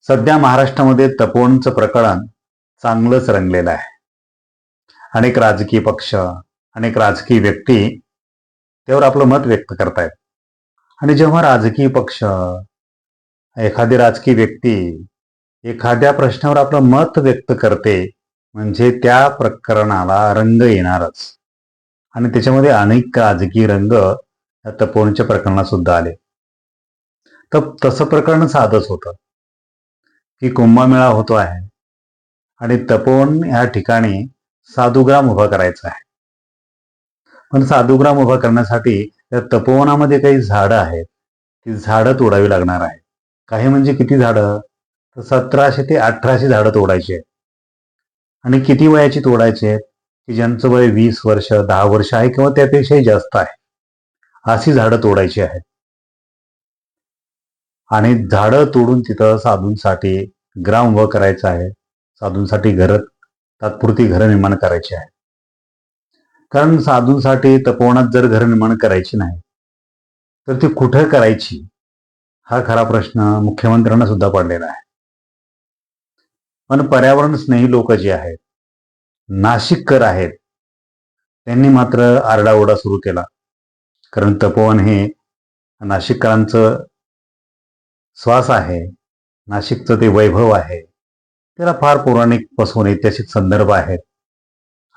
सध्या महाराष्ट्रामध्ये तपोवनचं प्रकरण चांगलंच रंगलेलं आहे. अनेक राजकीय पक्ष, अनेक राजकीय व्यक्ती त्यावर आपलं मत व्यक्त करतायत. आणि जेव्हा राजकीय पक्ष, एखादी राजकीय व्यक्ती एखाद्या प्रश्नावर आपलं मत व्यक्त करते, म्हणजे त्या प्रकरणाला रंग येणारच. आणि त्याच्यामध्ये अनेक राजकीय रंग या तपोवनच्या प्रकरणात सुद्धा आले. तर तसं प्रकरण साधच होतं की कुंभमेळा होतो आहे आणि तपोवन या ठिकाणी साधुग्राम उभा करायचा आहे. पण साधुग्राम उभा करण्यासाठी त्या तपोवनामध्ये काही झाडं आहेत, ती झाडं तोडावी लागणार आहेत. काही म्हणजे किती झाडं? तर 1700 ते 1800 झाडं तोडायची आहेत. आणि किती वयाची तोडायची आहेत? की ज्यांचं वय 20 वर्ष, 10 वर्ष आहे किंवा त्यापेक्षाही जास्त आहे, अशी झाडं तोडायची आहेत. आणि झाडं तोडून तिथं साधूंसाठी ग्राम उभं करायचं आहे. साधूंसाठी तात्पुरती घरं निर्माण करायची आहे. कारण साधूंसाठी तपोवनात जर घरं निर्माण करायची नाही तर ती कुठे करायची, हा खरा प्रश्न मुख्यमंत्र्यांना सुद्धा पडलेला आहे. पण पर्यावरण स्नेही लोक जे आहेत, नाशिककर आहेत, त्यांनी मात्र आरडाओरडा सुरू केला. कारण तपोवन हे नाशिककरांचं श्वास आहे, नाशिकचं ते वैभव आहे. त्याला फार पौराणिक पासून ऐतिहासिक संदर्भ आहेत.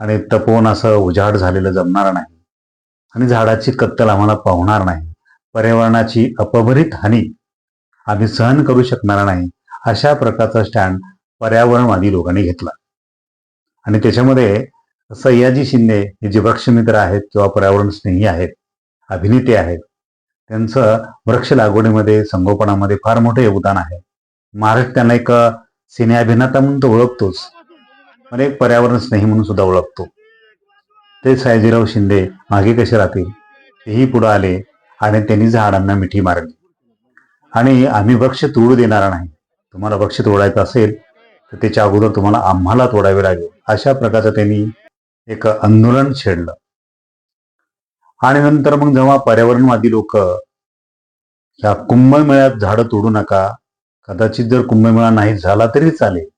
आणि तपोवन असं उजाड झालेलं जमणार नाही, आणि झाडाची कत्तल आम्हाला पावणार नाही, पर्यावरणाची अपभरित हानी आम्ही सहन करू शकणार नाही, अशा प्रकारचा स्टँड पर्यावरणवादी लोकांनी घेतला. आणि त्याच्यामध्ये सयाजी शिंदे हे जे वृक्षमित्र आहेत किंवा पर्यावरण स्नेही आहेत, अभिनेते आहेत, त्यांचं वृक्ष लागवडीमध्ये, संगोपनामध्ये फार मोठं योगदान आहे. महाराष्ट्र त्यांना एक सिने अभिनेता म्हणून तो ओळखतोच, पण एक पर्यावरण स्नेही म्हणून सुद्धा ओळखतो. ते सयाजीराव शिंदे मागे कसे राहतील? तेही पुढे आले आणि त्यांनी झाडांना मिठी मारली. आणि आम्ही वृक्ष तोडू देणार नाही, तुम्हाला वृक्ष तोडायचं असेल तर त्याच्या अगोदर तुम्हाला आम्हाला तोडावे लागेल, अशा प्रकारचं त्यांनी एक आंदोलन छेडलं. आणि नंतर मग जेव्हा पर्यावरणवादी लोक या कुंभमेळ्यात झाडं तोडू नका, कदाचित जर कुंभमेळा नाही झाला तरी चालेल,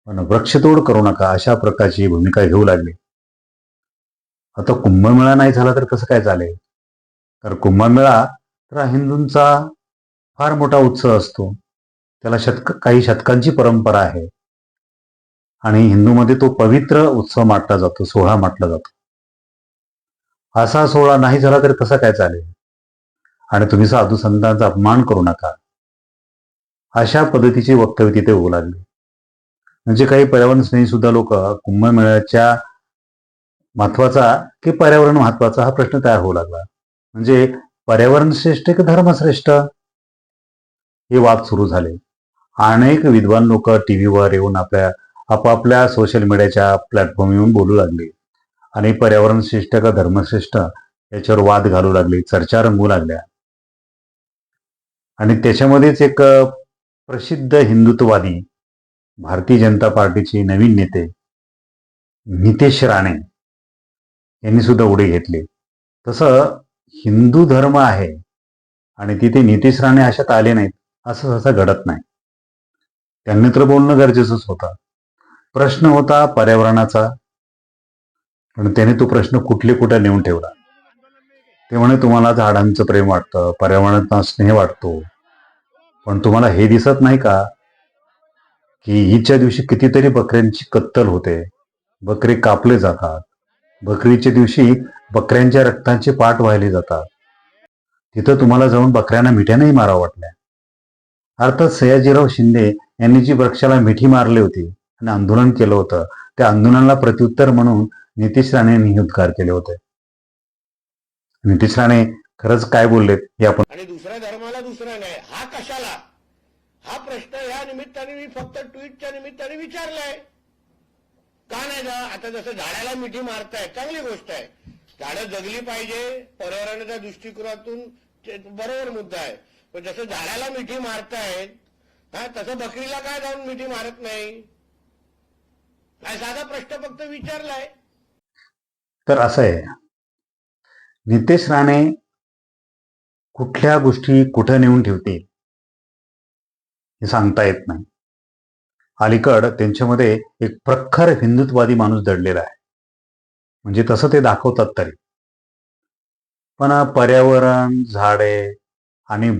पण वृक्षतोड करू नका, अशा प्रकारची भूमिका घेऊ लागली. आता कुंभमेळा नाही झाला तर कसं काय चालेल? तर कुंभमेळा तर हिंदूंचा फार मोठा उत्सव असतो. त्याला काही शतकांची परंपरा आहे. आणि हिंदूमध्ये तो पवित्र उत्सव मानला जातो, सोहळा मानला जातो. असा सोहळा नाही झाला तर कसं काय चालेल? आणि तुम्ही साधू संतांचा अपमान करू नका, अशा पद्धतीचे वक्तव्य तिथे होऊ लागले. म्हणजे काही पर्यावरण स्नेही सुद्धा लोक कुंभमेळ्याच्या महत्वाचा की पर्यावरण महत्वाचा हा प्रश्न तयार होऊ लागला. म्हणजे पर्यावरण श्रेष्ठ की धर्मश्रेष्ठ, हे वाद सुरू झाले. अनेक विद्वान लोक टीव्हीवर येऊन आपापल्या सोशल मीडियाच्या प्लॅटफॉर्म येऊन बोलू लागले आणि पर्यावरण श्रेष्ठ का धर्मश्रेष्ठ याच्यावर वाद घालू लागले, चर्चा रंगू लागल्या. आणि त्याच्यामध्येच एक प्रसिद्ध हिंदुत्ववादी भारतीय जनता पार्टीचे नवीन नेते नितेश राणे यांनी सुद्धा उडी घेतली. तसं हिंदू धर्म आहे आणि तिथे नितेश राणे अशात आले नाहीत असं सहसा घडत नाही. त्यांनी तर बोलणं गरजेचंच होतं. प्रश्न होता पर्यावरणाचा, पण त्याने तो प्रश्न कुठे नेऊन ठेवला. ते म्हणे तुम्हाला झाडांचं प्रेम वाटतं, पर्यावरणाचा स्नेह वाटतो, पण तुम्हाला हे दिसत नाही का की ईदच्या दिवशी कितीतरी बकऱ्यांची कत्तल होते, बकरे कापले जातात, बकरीच्या दिवशी बकऱ्यांच्या रक्ताचे पाठ वाहिले जातात, तिथं तुम्हाला जाऊन बकऱ्यांना मिठ्यानंही मारावं वाटल्या. अर्थात सयाजीराव शिंदे यांनी जी वृक्षाला मिठी मारली होती आणि आंदोलन केलं होतं, त्या आंदोलनाला प्रत्युत्तर म्हणून नितेश राणे यांनी उद्गार केले होते. नितेश राणे खरंच काय बोललेत हे आपण. आणि दुसऱ्या धर्माला दुसरा नाही हा कशाला, हा प्रश्न या निमित्ताने मी फक्त ट्विटच्या निमित्ताने विचारलाय. का नाही जा? आता जसं झाडाला मिठी मारताय चांगली गोष्ट आहे, झाडं जगली पाहिजे पर्यावरणाच्या दृष्टिकोनातून, बरोबर मुद्दा आहे. पण जसं झाडाला मिठी मारतायत तसं बकरीला काय जाऊन मिठी मारत नाही? काय साधा प्रश्न फक्त विचारलाय. तर असं आहे, नितेश राणे कुठल्या गोष्टी कुठं नेऊन ठेवतील हे सांगता येत नाही. अलीकड त्यांच्यामध्ये एक प्रखर हिंदुत्ववादी माणूस दडलेला आहे. म्हणजे तसं ते दाखवतात तरी. पण पर्यावरण, झाडे आणि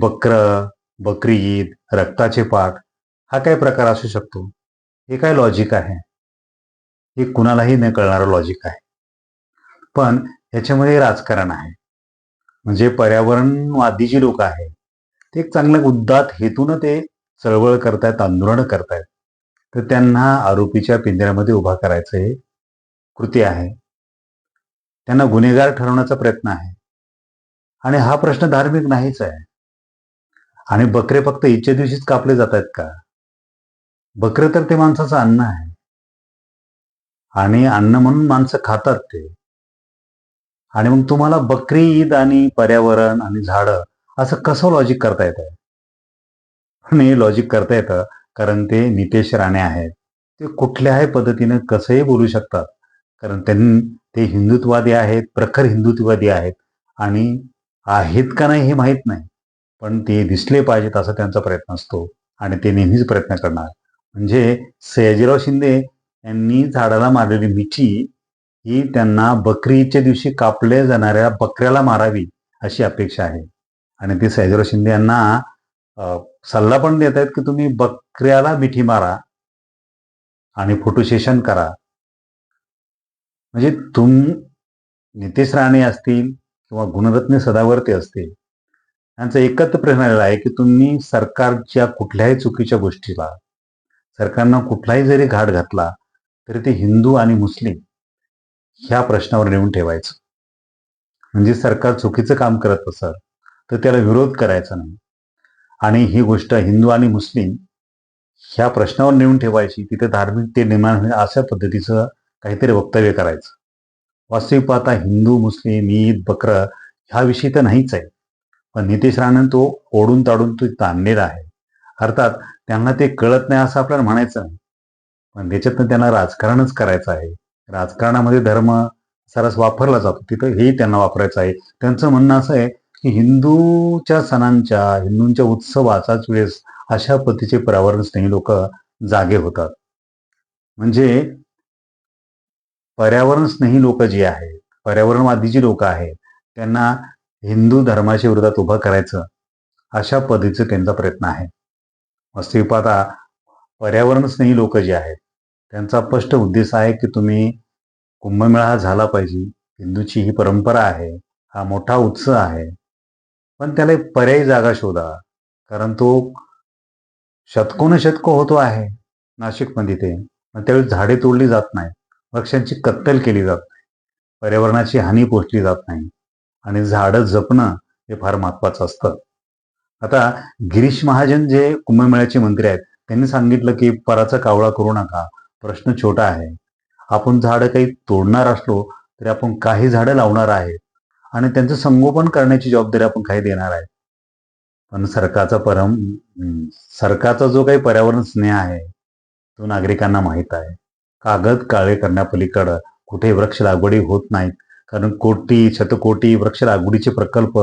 बकरी ईद, रक्ताचे पाठ हा काय प्रकार असू शकतो? हे काय लॉजिक आहे? हे कुणालाही न कळणारं लॉजिक आहे. पण याच्यामध्ये राजकारण आहे. म्हणजे पर्यावरणवादी जी लोक आहेत ते एक चांगल्या उद्दात हेतून ते चळवळ करतायत, आंदोलन करतायत. तर त्यांना आरोपीच्या पिंजऱ्यामध्ये उभा करायचं हे कृती आहे. त्यांना गुन्हेगार ठरवण्याचा प्रयत्न आहे. आणि हा प्रश्न धार्मिक नाहीच आहे. आणि बकरे फक्त ईदच्या दिवशीच कापले जात आहेत का? बकरे तर ते माणसाचं अन्न आहे. आणि अन्न म्हणून माणसं खातात ते. आणि मग तुम्हाला बकरी ईद आणि पर्यावरण आणि झाडं असं कसं लॉजिक करता येतं? पण हे लॉजिक करता येतं कारण ते नितेश राणे आहेत. ते कुठल्याही पद्धतीने कसंही बोलू शकतात. कारण ते हिंदुत्ववादी आहेत, प्रखर हिंदुत्ववादी आहेत. आणि आहेत का नाही हे माहीत नाही. पण ते दिसले पाहिजेत असा त्यांचा प्रयत्न असतो. आणि ते नेहमीच प्रयत्न करणार. म्हणजे सयाजीराव शिंदे यांनी झाडाला मारलेली मिठी ही त्यांना बकरी ईदच्या दिवशी कापल्या जाणाऱ्या बकऱ्याला मारावी अशी अपेक्षा आहे. आणि ते सयाजीराव शिंदे यांना सल्ला पण देत आहेत की तुम्ही बकऱ्याला मिठी मारा आणि फोटो सेशन करा. म्हणजे नितेश राणे असतील किंवा गुणरत्न सदावर्ते असतील यांचा एकत्र प्रश्न आलेला आहे की तुम्ही सरकारच्या कुठल्याही चुकीच्या गोष्टीला, सरकारनं कुठलाही जरी घाट घातला तरी ते हिंदू आणि मुस्लिम ह्या प्रश्नावर नेऊन ठेवायचं. म्हणजे सरकार चुकीचं काम करत असेल तर त्याला विरोध करायचा नाही. आणि ही गोष्ट हिंदू आणि मुस्लिम ह्या प्रश्नावर नेऊन ठेवायची, तिथे धार्मिकते निर्माण होईल अशा पद्धतीचं काहीतरी वक्तव्य करायचं. वास्तविक पाहता हिंदू, मुस्लिम, ईद, बकरं ह्या विषयी तर नाहीच आहे. पण नितेश राणेंनी तो ओढून ताडून तो ताणलेला आहे. अर्थात त्यांना ते कळत नाही असं आपल्याला म्हणायचं नाही. पण त्याच्यातनं त्यांना राजकारणच करायचं आहे. राजकारणामध्ये धर्म सरस वापरला जातो, तिथं हेही त्यांना वापरायचं आहे. त्यांचं म्हणणं असं आहे की हिंदूच्या सणांच्या, हिंदूंच्या उत्सवाचाच वेळेस अशा पद्धतीचे पर्यावरण स्नेही लोक जागे होतात. म्हणजे पर्यावरण स्नेही लोक जी आहेत, पर्यावरणवादी जी लोक आहेत, त्यांना हिंदू धर्माच्या विरोधात उभं करायचं अशा पद्धतीचा त्यांचा प्रयत्न आहे. वास्तविक पाहता पर्यावरण स्नेही लोक जे आहेत त्यांचा स्पष्ट उद्देश आहे की तुम्ही कुंभमेळा हा झाला पाहिजे. हिंदूची ही परंपरा आहे, हा मोठा उत्सव आहे. पण त्याला एक पर्यायी जागा शोधा. कारण तो शतकोनशतको होतो आहे नाशिकमध्ये ते. त्यावेळी झाडे तोडली जात नाही, वृक्षांची कत्तल केली जात नाही, पर्यावरणाची हानी पोचली जात नाही. आणि झाडं जपणं हे फार महत्वाचं असतं. आता गिरीश महाजन जे कुंभमेळ्याचे मंत्री आहेत त्यांनी सांगितलं की पराचा कावळा करू नका, प्रश्न छोटा आहे. आपण झाडं काही तोडणार असलो तरी आपण काही झाडं लावणार आहेत आणि त्यांचं संगोपन करण्याची जबाबदारी आपण काही देणार आहे. पण सरकारचा जो काही पर्यावरण स्नेह आहे तो नागरिकांना माहीत आहे. कागद काळे करण्यापलीकडं कुठे वृक्ष लागवडी होत नाहीत. कारण शतकोटी वृक्ष लागवडीचे प्रकल्प,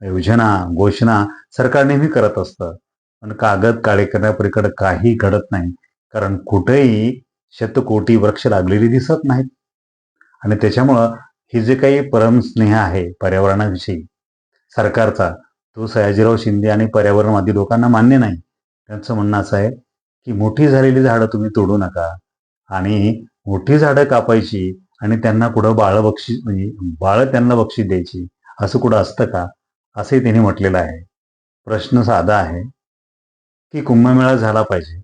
योजना, घोषणा सरकार नेहमी करत असतं. पण कागद काळे करण्यापलीकडं काही घडत नाही. कारण कुठेही शतकोटी वृक्ष लागलेली दिसत नाहीत. आणि त्याच्यामुळं हे जे काही परमस्नेह आहे पर्यावरणाविषयी सरकारचा, तो सयाजीराव शिंदे आणि पर्यावरणवादी लोकांना मान्य नाही. त्यांचं म्हणणं असं आहे की मोठी झालेली झाडं तुम्ही तोडू नका आणि मोठी झाडं कापायची आणि त्यांना कुठं बाळ त्यांना बक्षीस द्यायची, असं कुठं असतं का? असंही त्यांनी म्हटलेलं आहे. प्रश्न साधा आहे की कुंभमेळा झाला पाहिजे,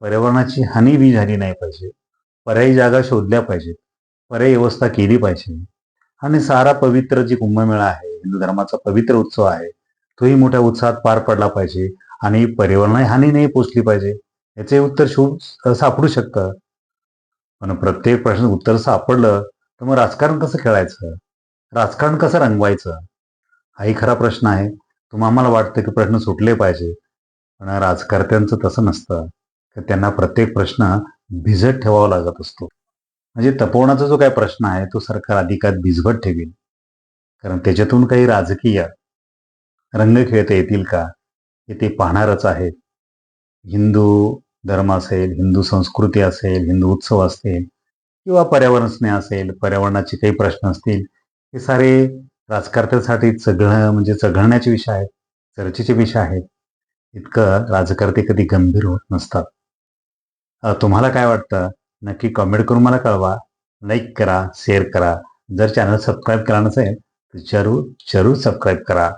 पर्यावरणाची हानी बी झाली नाही पाहिजे, पर्यायी जागा शोधल्या पाहिजेत, पर्यायी व्यवस्था केली पाहिजे. आणि सारा पवित्र जी कुंभमेळा आहे, हिंदू धर्माचा पवित्र उत्सव आहे, तोही मोठ्या उत्साहात पार पडला पाहिजे आणि पर्यावरणाला हानी नाही पोचली पाहिजे. याचे उत्तर सापडू शकतं. पण प्रत्येक प्रश्न उत्तर सापडलं तर मग राजकारण कसं खेळायचं, राजकारण कसं रंगवायचं, हाही खरा प्रश्न आहे. तुम्हाला वाटतं की प्रश्न सुटले पाहिजे, पण राजकारत्यांचं तसं नसतं. तर त्यांना प्रत्येक प्रश्न भिजत ठेवावा लागत असतो. म्हणजे तपोवनाचा जो काही प्रश्न आहे तो सरकार अधिकात भिजवत ठेवेल. कारण त्याच्यातून काही राजकीय रंग खेळता येतील का हे ते पाहणारच आहेत. हिंदू धर्म असेल, हिंदू संस्कृती असेल, हिंदू उत्सव असतील किंवा पर्यावरण स्नेह असेल, पर्यावरणाचे काही प्रश्न असतील, हे सारे राजकारत्यासाठी चघळण्याचे विषय आहेत, चर्चेचे विषय आहेत. इतकं राजकारते कधी गंभीर होत नसतात. तुम्हाला काय वाटतं? नक्की कमेंट करून मला कळवा. लाईक करा, शेअर करा. जर चॅनल सबस्क्राईब केला नसेल तर जरूर सबस्क्राईब करा.